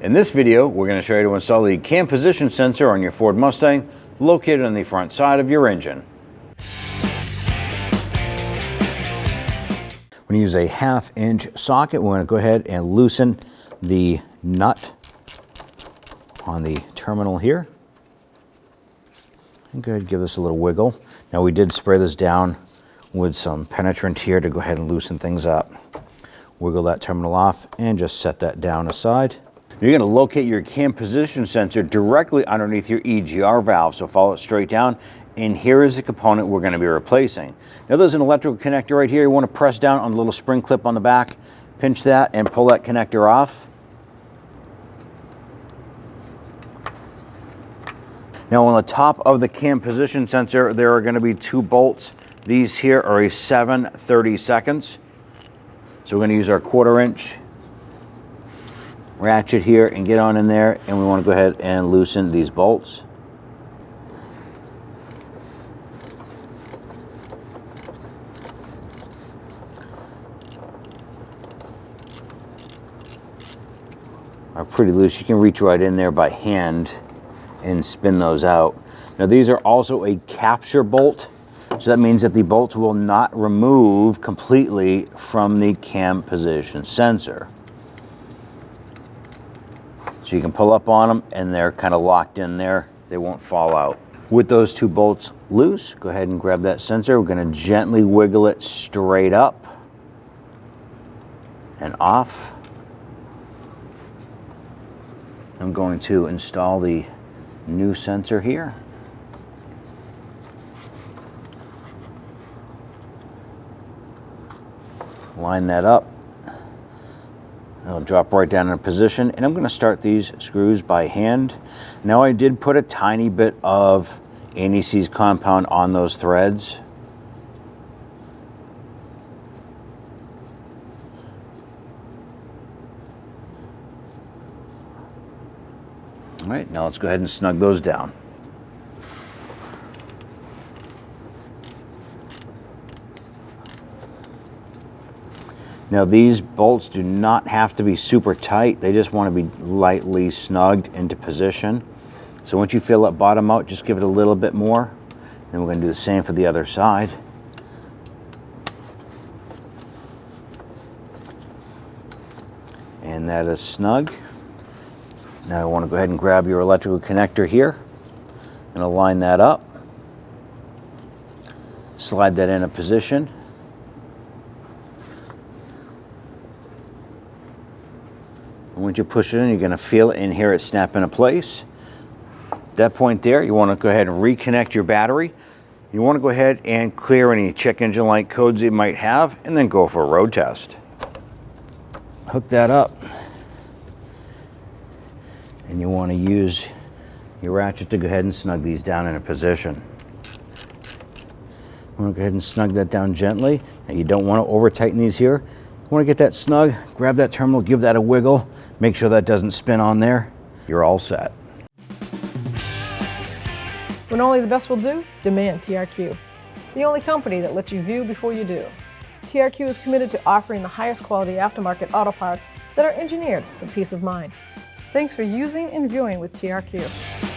In this video, we're going to show you to install the cam position sensor on your Ford Mustang, located on the front side of your engine. We're going to use a 1/2-inch socket. We're going to go ahead and loosen the nut on the terminal here. And go ahead and give this a little wiggle. Now we did spray this down with some penetrant here to go ahead and loosen things up. Wiggle that terminal off and just set that down aside. You're going to locate your cam position sensor directly underneath your EGR valve, so follow it straight down, and here is the component we're going to be replacing. Now there's an electrical connector right here. You want to press down on the little spring clip on the back, pinch that and pull that connector off. Now on the top of the cam position sensor, there are going to be 2 bolts. These here are a 7/32. So we're going to use our 1/4-inch ratchet here and get on in there, and we want to go ahead and loosen these bolts. Are pretty loose. You can reach right in there by hand and spin those out. Now these are also a capture bolt, so that means that the bolts will not remove completely from the cam position sensor. So you can pull up on them and they're kind of locked in there. They won't fall out. With those 2 bolts loose, go ahead and grab that sensor. We're going to gently wiggle it straight up and off. I'm going to install the new sensor here. Line that up. It'll drop right down in position, and I'm going to start these screws by hand. Now I did put a tiny bit of anti-seize compound on those threads. All right, now let's go ahead and snug those down. Now these bolts do not have to be super tight. They just want to be lightly snugged into position. So once you feel that bottom out, just give it a little bit more. Then we're going to do the same for the other side. And that is snug. Now I want to go ahead and grab your electrical connector here and align that up. Slide that into position. And once you push it in, you're going to feel it and hear it snap into place. At that point there, you want to go ahead and reconnect your battery. You want to go ahead and clear any check engine light codes you might have, and then go for a road test. Hook that up. And you want to use your ratchet to go ahead and snug these down into position. You want to go ahead and snug that down gently. Now you don't want to over tighten these here. You want to get that snug, grab that terminal, give that a wiggle, make sure that doesn't spin on there. You're all set. When only the best will do, demand TRQ. The only company that lets you view before you do. TRQ is committed to offering the highest quality aftermarket auto parts that are engineered for peace of mind. Thanks for using and viewing with TRQ.